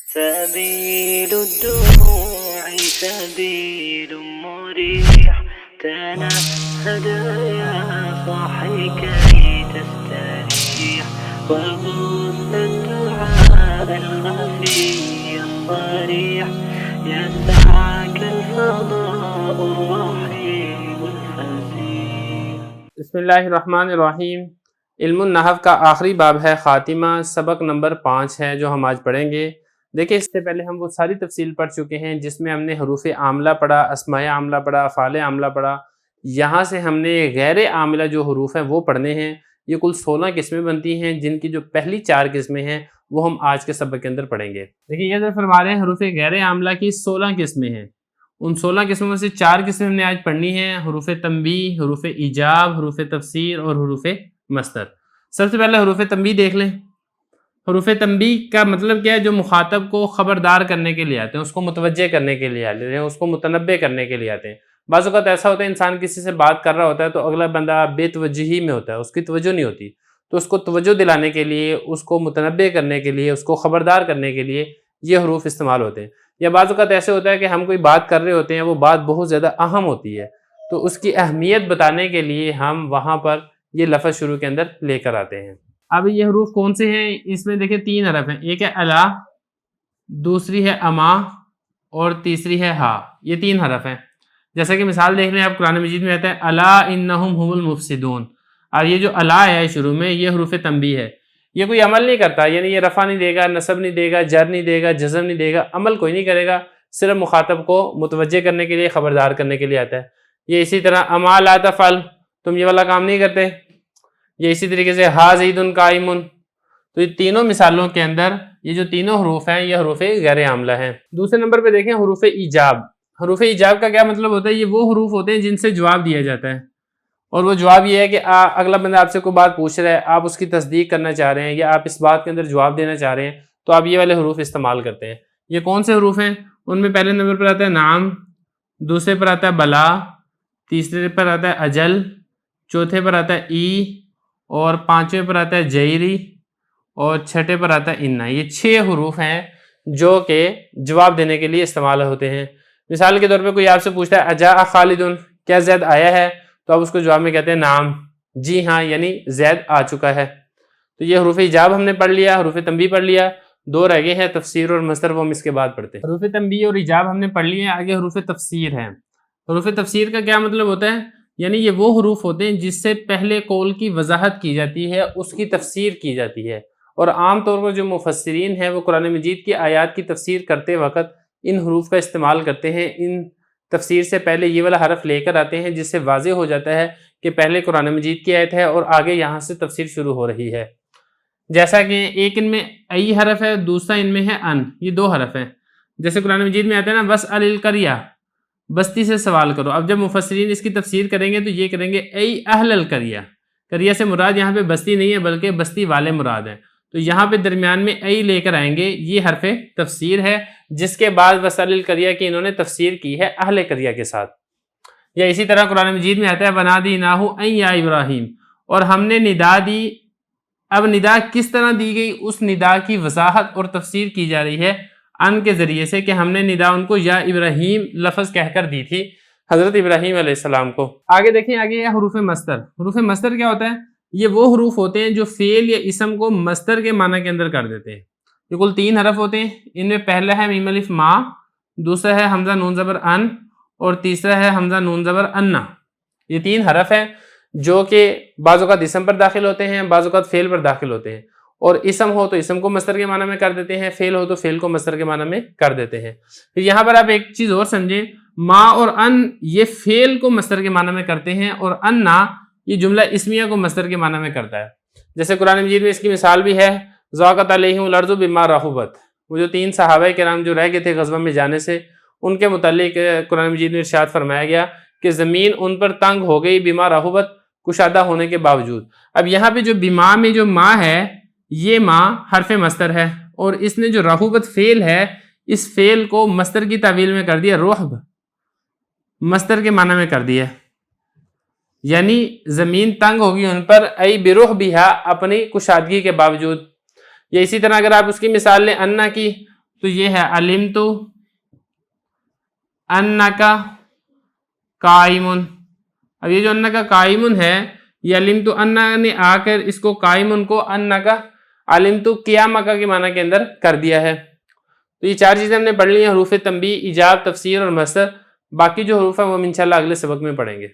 سبيل الدموع سبيل مريح تنهد يا صاحي كي تستريح وغص الدعاء الخفي الصريح يسعك الفضاء الرحيم الفسيح. بسم اللہ الرحمن الرحیم. علم النحو کا آخری باب ہے خاتمہ، سبق نمبر 5 ہے جو ہم آج پڑھیں گے. دیکھیں اس سے پہلے ہم وہ ساری تفصیل پڑھ چکے ہیں جس میں ہم نے حروف عاملہ پڑھا، اسماء عاملہ پڑھا، افعال عاملہ پڑھا. یہاں سے ہم نے غیر عاملہ جو حروف ہیں وہ پڑھنے ہیں. یہ کل 16 قسمیں بنتی ہیں جن کی جو پہلی 4 قسمیں ہیں وہ ہم آج کے سبق کے اندر پڑھیں گے. دیکھیں یہ فرما رہے ہیں حروف غیر عاملہ کی 16 قسمیں ہیں. ان 16 قسموں میں سے 4 قسمیں ہم نے آج پڑھنی ہیں: حروف تنبیہ، حروف ایجاب، حروف تفسیر اور حروف مصدر. سب سے پہلے حروف تنبیہ دیکھ لیں. حروف تنبیہ کا مطلب کیا ہے؟ جو مخاطب کو خبردار کرنے کے لیے آتے ہیں، اس کو متوجہ کرنے کے لیے آتے ہیں، اس کو متنبہ کرنے کے لیے آتے ہیں. بعض اوقات ایسا ہوتا ہے انسان کسی سے بات کر رہا ہوتا ہے تو اگلا بندہ بے توجہی میں ہوتا ہے، اس کی توجہ نہیں ہوتی، تو اس کو توجہ دلانے کے لیے، اس کو متنبہ کرنے کے لیے، اس کو خبردار کرنے کے لیے یہ حروف استعمال ہوتے ہیں. یا بعض اوقات ایسے ہوتا ہے کہ ہم کوئی بات کر رہے ہوتے ہیں، وہ بات بہت زیادہ اہم ہوتی ہے، تو اس کی اہمیت بتانے کے لیے ہم وہاں پر یہ لفظ شروع کے اندر لے کر آتے ہیں. اب یہ حروف کون سے ہیں؟ اس میں دیکھیں 3 حرف ہیں. ایک ہے الا، دوسری ہے اما اور تیسری ہے ہا. یہ 3 حرف ہیں. جیسا کہ مثال دیکھ لیں آپ، قرآن مجید میں آتا ہے الا انہم هم المفسدون. اور یہ جو الا ہے شروع میں، یہ حروف تنبیہ ہے. یہ کوئی عمل نہیں کرتا، یعنی یہ رفع نہیں دے گا، نصب نہیں دے گا، جر نہیں دے گا، جزم نہیں دے گا، عمل کوئی نہیں کرے گا، صرف مخاطب کو متوجہ کرنے کے لیے، خبردار کرنے کے لیے آتا ہے. یہ اسی طرح اما لا تفعل، تم یہ والا کام نہیں کرتے. یہ اسی طریقے سے ہا زید قائم. تو یہ تینوں مثالوں کے اندر یہ جو تینوں حروف ہیں یہ حروف غیر عاملہ ہیں. دوسرے نمبر پہ دیکھیں حروف ایجاب. حروف ایجاب کا کیا مطلب ہوتا ہے؟ یہ وہ حروف ہوتے ہیں جن سے جواب دیا جاتا ہے، اور وہ جواب یہ ہے کہ اگلا بندہ آپ سے کوئی بات پوچھ رہا ہے، آپ اس کی تصدیق کرنا چاہ رہے ہیں یا آپ اس بات کے اندر جواب دینا چاہ رہے ہیں، تو آپ یہ والے حروف استعمال کرتے ہیں. یہ کون سے حروف ہیں؟ ان میں پہلے نمبر پر آتا ہے نعم، دوسرے پر آتا ہے بلا، تیسرے پر آتا ہے اجل، چوتھے پر آتا ہے ای، اور 5ویں پر آتا ہے جیری، اور 6 پر آتا ہے انا. یہ 6 حروف ہیں جو کہ جواب دینے کے لیے استعمال ہوتے ہیں. مثال کے طور پہ کوئی آپ سے پوچھتا ہے اجاء خالدن، کیا زید آیا ہے؟ تو آپ اس کو جواب میں کہتے ہیں نعم، جی ہاں، یعنی زید آ چکا ہے. تو یہ حروف ایجاب ہم نے پڑھ لیا، حروف تنبیہ پڑھ لیا. 2 رہ گئے ہیں تفسیر اور مصدر، وہ ہم اس کے بعد پڑھتے ہیں. حروف تنبیہ اور ایجاب ہم نے پڑھ لیے. آگے حروف تفسیر ہیں. حروف تفسیر کا کیا مطلب ہوتا ہے؟ یعنی یہ وہ حروف ہوتے ہیں جس سے پہلے قول کی وضاحت کی جاتی ہے، اس کی تفسیر کی جاتی ہے. اور عام طور پر جو مفسرین ہیں وہ قرآن مجید کی آیات کی تفسیر کرتے وقت ان حروف کا استعمال کرتے ہیں. ان تفسیر سے پہلے یہ والا حرف لے کر آتے ہیں جس سے واضح ہو جاتا ہے کہ پہلے قرآن مجید کی آیت ہے اور آگے یہاں سے تفسیر شروع ہو رہی ہے. جیسا کہ ایک ان میں ای حرف ہے، دوسرا ان میں ہے ان. یہ 2 حرف ہیں. جیسے قرآن مجید میں آتے ہیں نا وَاسْأَلِ الْقَرْيَةَ، بستی سے سوال کرو. اب جب مفسرین اس کی تفسیر کریں گے تو یہ کریں گے ای اہل القریہ. قریہ سے مراد یہاں پہ بستی نہیں ہے بلکہ بستی والے مراد ہیں. تو یہاں پہ درمیان میں ای لے کر آئیں گے، یہ حرف تفسیر ہے، جس کے بعد وَاسْأَلِ الْقَرْيَةَ کی انہوں نے تفسیر کی ہے اہل قریہ کے ساتھ. یا اسی طرح قرآن مجید میں آتا ہے وَنَادَيْنَاهُ أَن يَا إِبْرَاهِيمُ، اور ہم نے ندا دی. اب ندا کس طرح دی گئی؟ اس ندا کی وضاحت اور تفسیر کی جا رہی ہے ان کے ذریعے سے کہ ہم نے ندا ان کو یا ابراہیم لفظ کہہ کر دی تھی حضرت ابراہیم علیہ السلام کو. آگے دیکھیں، آگے یہ حروف مصدر. حروف مصدر کیا ہوتا ہے؟ یہ وہ حروف ہوتے ہیں جو فعل یا اسم کو مصدر کے معنی کے اندر کر دیتے ہیں. یہ کل 3 حرف ہوتے ہیں. ان میں پہلا ہے میم الف ما، دوسرا ہے حمزہ نون زبر ان، اور تیسرا ہے حمزہ نون زبر انا. یہ 3 حرف ہیں جو کہ بعض اوقات اسم پر داخل ہوتے ہیں، بعض اوقات فعل پر داخل ہوتے ہیں. اور اسم ہو تو اسم کو مصدر کے معنی میں کر دیتے ہیں، فعل ہو تو فعل کو مصدر کے معنی میں کر دیتے ہیں. پھر یہاں پر آپ ایک چیز اور سمجھیں، ما اور ان یہ فعل کو مصدر کے معنی میں کرتے ہیں، اور انا یہ جملہ اسمیہ کو مصدر کے معنی میں کرتا ہے. جیسے قرآن مجید میں اس کی مثال بھی ہے ضاقت علیہم الارض بما رحبت. وہ جو 3 صحابہ کرام جو رہ گئے تھے غزوہ میں جانے سے، ان کے متعلق قرآن مجید میں ارشاد فرمایا گیا کہ زمین ان پر تنگ ہو گئی بما رحبت، کشادہ ہونے کے باوجود. اب یہاں پہ جو بما میں جو ما ہے، یہ ما حرف مصدر ہے، اور اس نے جو رحوبت فعل ہے، اس فعل کو مصدر کی تعویل میں کر دیا رحب، مصدر کے معنی میں کر دیا، یعنی زمین تنگ ہوگی ان پر ای برحبہا، اپنی کشادگی کے باوجود. یا اسی طرح اگر آپ اس کی مثال لیں انا کی، تو یہ ہے علمتو انکا قائمن. اب یہ جو انکا قائمن ہے یہ علمتو انا نے آ کر اس کو قائمن کو انکا علمتو قیامکا کے معنی کے اندر کر دیا ہے. تو یہ 4 چیزیں ہم نے پڑھ لی ہیں، حروف تنبیہ، ایجاب، تفسیر اور مصدر. باقی جو حروف ہیں وہ ہم انشاءاللہ اگلے سبق میں پڑھیں گے.